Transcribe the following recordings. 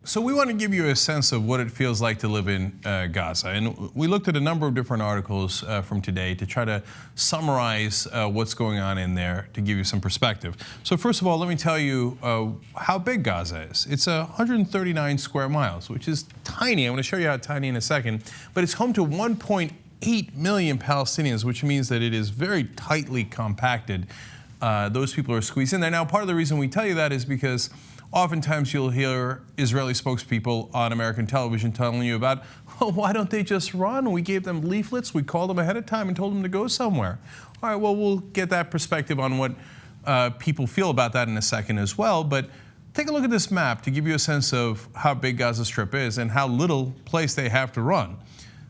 So we want to give you a sense of what it feels like to live in Gaza. And we looked at a number of different articles from today to try to summarize what's going on in there to give you some perspective. So first of all, let me tell you how big Gaza is. It's 139 square miles, which is tiny. I'm going to show you how tiny in a second. But it's home to 1.8 million Palestinians, which means that it is very tightly compacted. Those people are squeezed in there. Now, part of the reason we tell you that is because oftentimes you'll hear Israeli spokespeople on American television telling you about, well, why don't they just run? We gave them leaflets. We called them ahead of time and told them to go somewhere. All right, well, we'll get that perspective on what people feel about that in a second as well. But take a look at this map to give you a sense of how big Gaza Strip is and how little place they have to run.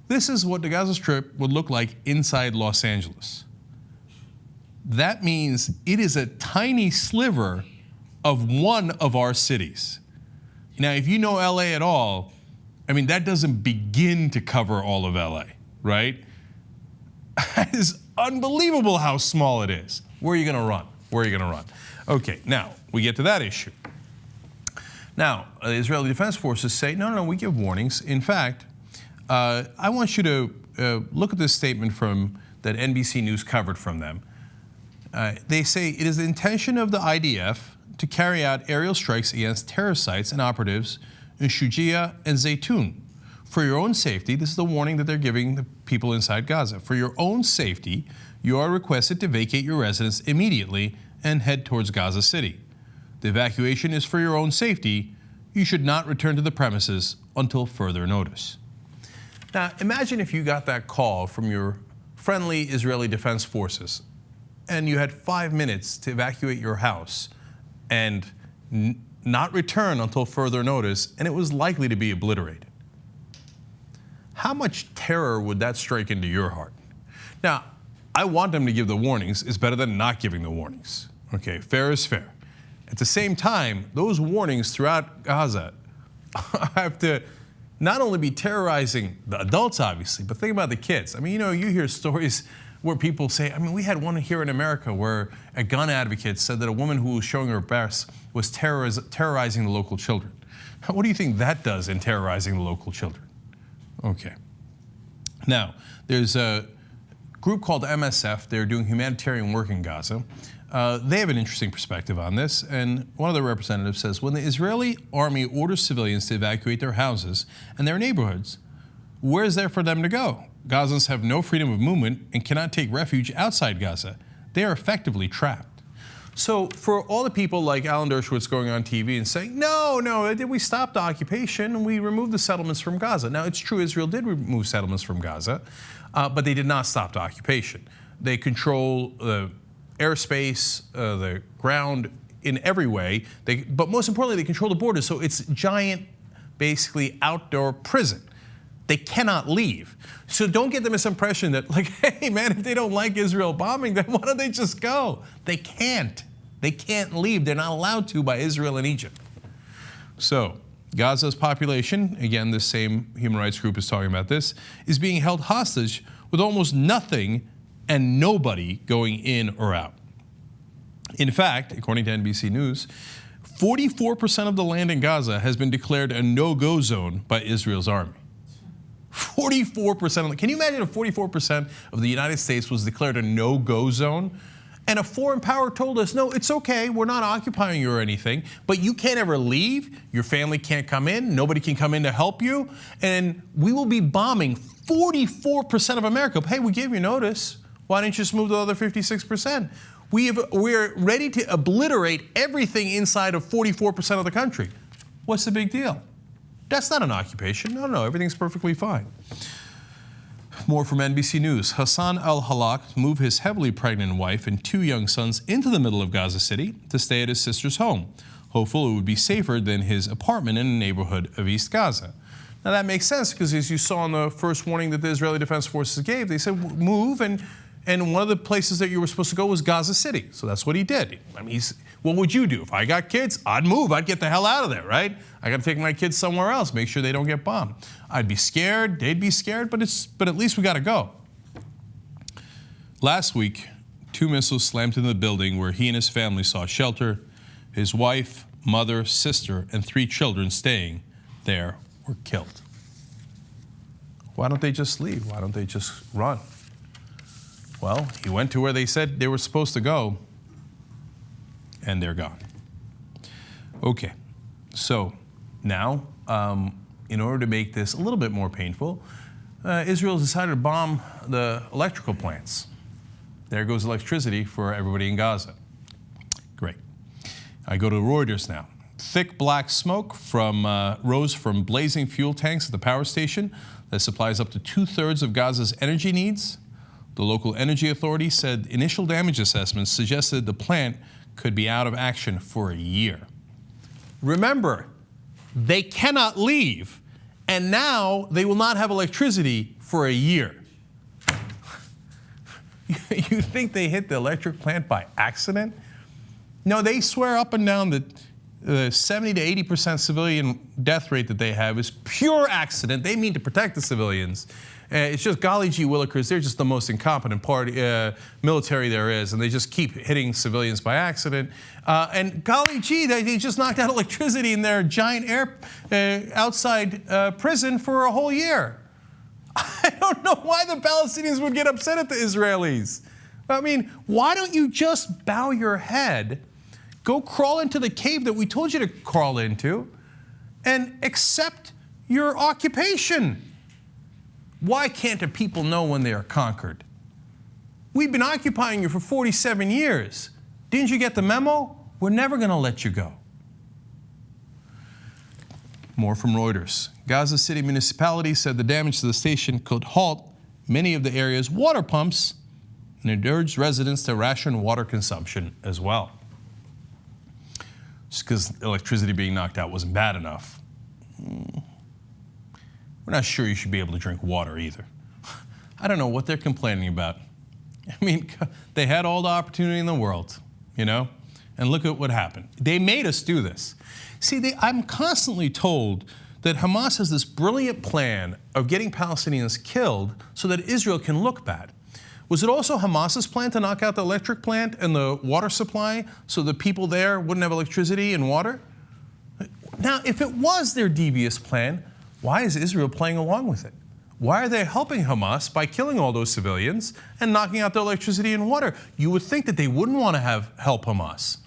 This is what the Gaza Strip would look like inside Los Angeles. That means it is a tiny sliver of one of our cities. Now, if you know LA at all, I mean, that doesn't begin to cover all of LA, right? It is unbelievable how small it is. Where are you going to run? Where are you going to run? Okay, now we get to that issue. Now, the Israeli Defense Forces say, no, we give warnings. In fact, I want you to look at this statement that NBC News covered from them. They say it is the intention of the IDF to carry out aerial strikes against terror sites and operatives in Shuja'iya and Zeitoun. For your own safety, this is the warning that they're giving the people inside Gaza. For your own safety, you are requested to vacate your residence immediately and head towards Gaza City. The evacuation is for your own safety. You should not return to the premises until further notice. Now, imagine if you got that call from your friendly Israeli Defense Forces and you had 5 minutes to evacuate your house and not return until further notice, and it was likely to be obliterated. How much terror would that strike into your heart? Now, I want them to give the warnings. It's better than not giving the warnings. Okay, fair is fair. At the same time, those warnings throughout Gaza have to not only be terrorizing the adults, obviously, but think about the kids. I mean, you hear stories where people say, I mean, we had one here in America where a gun advocate said that a woman who was showing her breasts was terrorizing the local children. What do you think that does in terrorizing the local children? Okay. Now, there's a group called MSF. They're doing humanitarian work in Gaza. They have an interesting perspective on this, and one of their representatives says, when the Israeli army orders civilians to evacuate their houses and their neighborhoods, where is there for them to go? Gazans have no freedom of movement and cannot take refuge outside Gaza. They are effectively trapped. So for all the people like Alan Dershowitz going on TV and saying, no, we stopped the occupation and we removed the settlements from Gaza. Now, it's true Israel did remove settlements from Gaza, but they did not stop the occupation. They control the airspace, the ground in every way, but most importantly, they control the borders. So it's giant, basically outdoor prison. They cannot leave. So don't get the misimpression that, like, hey, man, if they don't like Israel bombing, then why don't they just go? They can't. They can't leave. They're not allowed to by Israel and Egypt. So Gaza's population, again, this same human rights group is talking about this, is being held hostage with almost nothing and nobody going in or out. In fact, according to NBC News, 44% of the land in Gaza has been declared a no-go zone by Israel's army. 44% of the, can you imagine if 44% of the United States was declared a no-go zone? And a foreign power told us, no, it's okay, we're not occupying you or anything, but you can't ever leave, your family can't come in, nobody can come in to help you, and we will be bombing 44% of America. Hey, we gave you notice. Why didn't you just move the other 56%? We're ready to obliterate everything inside of 44% of the country. What's the big deal? That's not an occupation. No, everything's perfectly fine. More from NBC News. Hassan al-Halak moved his heavily pregnant wife and 2 young sons into the middle of Gaza City to stay at his sister's home, hopeful it would be safer than his apartment in a neighborhood of East Gaza. Now that makes sense because as you saw in the first warning that the Israeli Defense Forces gave, they said move, and one of the places that you were supposed to go was Gaza City. So that's what he did. I mean, what would you do? If I got kids, I'd move. I'd get the hell out of there, right? I got to take my kids somewhere else, make sure they don't get bombed. I'd be scared, they'd be scared, but at least we got to go. Last week, 2 missiles slammed into the building where he and his family sought shelter. His wife, mother, sister, and 3 children staying there were killed. Why don't they just leave? Why don't they just run? Well, he went to where they said they were supposed to go, and they're gone. Okay, so now, in order to make this a little bit more painful, Israel decided to bomb the electrical plants. There goes electricity for everybody in Gaza. Great. I go to Reuters now. Thick black smoke rose from blazing fuel tanks at the power station that supplies up to 2/3 of Gaza's energy needs. The local energy authority said initial damage assessments suggested the plant could be out of action for a year. Remember, they cannot leave, and now they will not have electricity for a year. You think they hit the electric plant by accident? No, they swear up and down that the 70 to 80% civilian death rate that they have is pure accident. They mean to protect the civilians. It's just golly gee willikers, they're just the most incompetent military there is, and they just keep hitting civilians by accident. And golly gee, they just knocked out electricity in their giant outside prison for a whole year. I don't know why the Palestinians would get upset at the Israelis. I mean, why don't you just bow your head, go crawl into the cave that we told you to crawl into, and accept your occupation? Why can't the people know when they are conquered? We've been occupying you for 47 years. Didn't you get the memo? We're never going to let you go. More from Reuters. Gaza City municipality said the damage to the station could halt many of the area's water pumps, and it urged residents to ration water consumption as well. Just because electricity being knocked out wasn't bad enough, we're not sure you should be able to drink water either. I don't know what they're complaining about. I mean, they had all the opportunity in the world, you know? And look at what happened. They made us do this. See, I'm constantly told that Hamas has this brilliant plan of getting Palestinians killed so that Israel can look bad. Was it also Hamas's plan to knock out the electric plant and the water supply so the people there wouldn't have electricity and water? Now, if it was their devious plan, why is Israel playing along with it? Why are they helping Hamas by killing all those civilians and knocking out their electricity and water? You would think that they wouldn't want to help Hamas.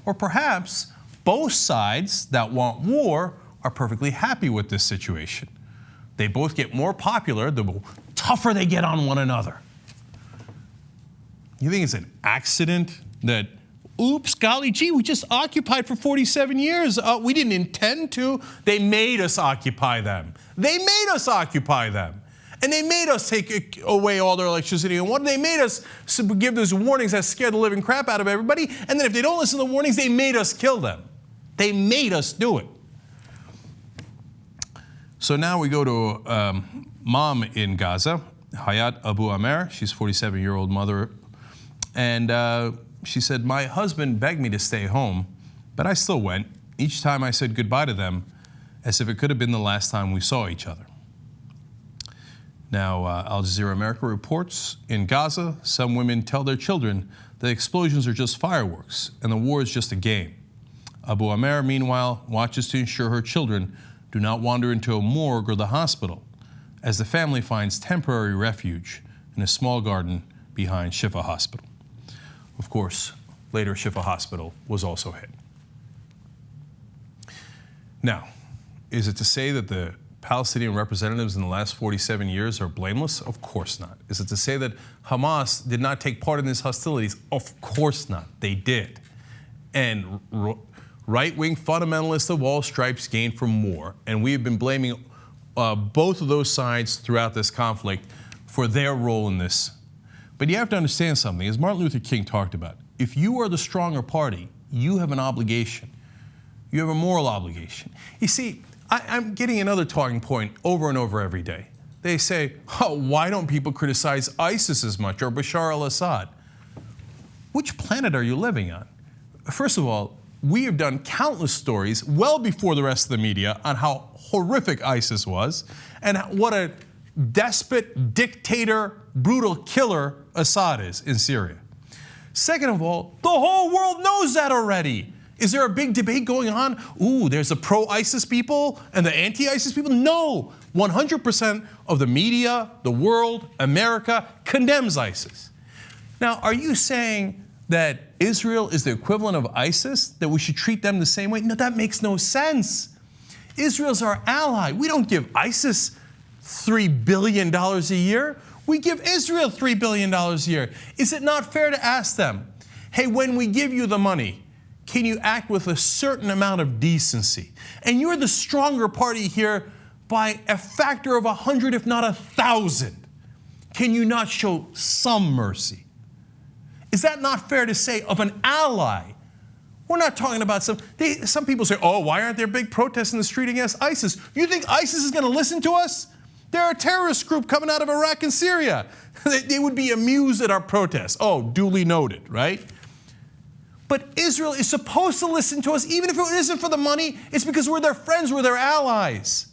Or perhaps both sides that want war are perfectly happy with this situation. They both get more popular the tougher they get on one another. You think it's an accident that, oops, golly gee, we just occupied for 47 years. We didn't intend to. They made us occupy them. They made us occupy them. And they made us take away all their electricity and water. They made us give those warnings that scared the living crap out of everybody. And then if they don't listen to the warnings, they made us kill them. They made us do it. So now we go to mom in Gaza, Hayat Abu Amer. She's a 47-year-old mother. And she said, my husband begged me to stay home, but I still went. Each time I said goodbye to them, as if it could have been the last time we saw each other. Now, Al Jazeera America reports, in Gaza, some women tell their children that explosions are just fireworks and the war is just a game. Abu Amer, meanwhile, watches to ensure her children do not wander into a morgue or the hospital, as the family finds temporary refuge in a small garden behind Shifa Hospital. Of course, later Shifa Hospital was also hit. Now, is it to say that the Palestinian representatives in the last 47 years are blameless? Of course not. Is it to say that Hamas did not take part in these hostilities? Of course not. They did. And right-wing fundamentalists of all stripes gain from more. And we have been blaming both of those sides throughout this conflict for their role in this. But you have to understand something. As Martin Luther King talked about, if you are the stronger party, you have an obligation. You have a moral obligation. You see, I'm getting another talking point over and over every day. They say, oh, why don't people criticize ISIS as much or Bashar al-Assad? Which planet are you living on? First of all, we have done countless stories well before the rest of the media on how horrific ISIS was and what a despot, dictator, brutal killer Assad is in Syria. Second of all, the whole world knows that already. Is there a big debate going on? Ooh, there's the pro-ISIS people and the anti-ISIS people? No. 100% of the media, the world, America condemns ISIS. Now, are you saying that Israel is the equivalent of ISIS, that we should treat them the same way? No, that makes no sense. Israel's our ally. We don't give ISIS $3 billion a year. We give Israel $3 billion a year. Is it not fair to ask them, hey, when we give you the money, can you act with a certain amount of decency? And you're the stronger party here by a factor of 100, if not 1,000. Can you not show some mercy? Is that not fair to say of an ally? We're not talking about some people say, oh, why aren't there big protests in the street against ISIS? You think ISIS is going to listen to us? They're a terrorist group coming out of Iraq and Syria. They would be amused at our protests. Oh, duly noted, right? But Israel is supposed to listen to us, even if it isn't for the money. It's because we're their friends, we're their allies.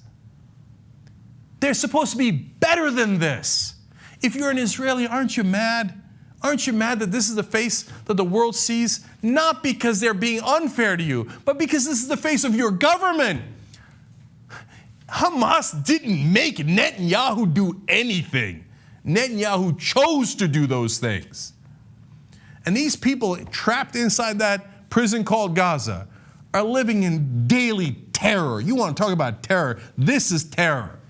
They're supposed to be better than this. If you're an Israeli, aren't you mad? Aren't you mad that this is the face that the world sees? Not because they're being unfair to you, but because this is the face of your government. Hamas didn't make Netanyahu do anything. Netanyahu chose to do those things. And these people trapped inside that prison called Gaza are living in daily terror. You want to talk about terror? This is terror.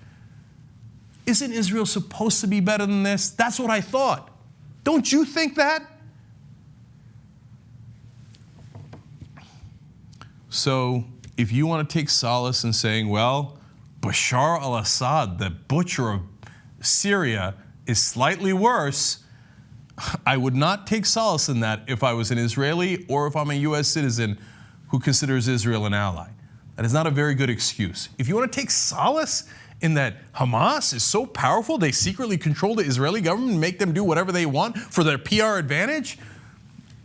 Isn't Israel supposed to be better than this? That's what I thought. Don't you think that? So if you want to take solace in saying, well, Bashar al-Assad, the butcher of Syria, is slightly worse, I would not take solace in that if I was an Israeli or if I'm a U.S. citizen who considers Israel an ally. That is not a very good excuse. If you want to take solace in that Hamas is so powerful, they secretly control the Israeli government and make them do whatever they want for their PR advantage,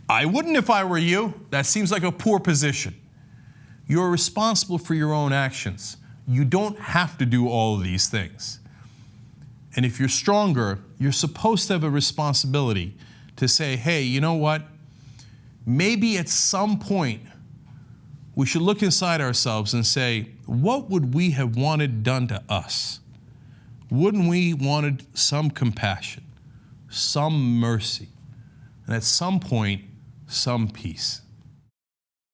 I wouldn't if I were you. That seems like a poor position. You're responsible for your own actions. You don't have to do all of these things. And if you're stronger, you're supposed to have a responsibility to say, hey, you know what? Maybe at some point we should look inside ourselves and say, what would we have wanted done to us? Wouldn't we wanted some compassion, some mercy, and at some point, some peace?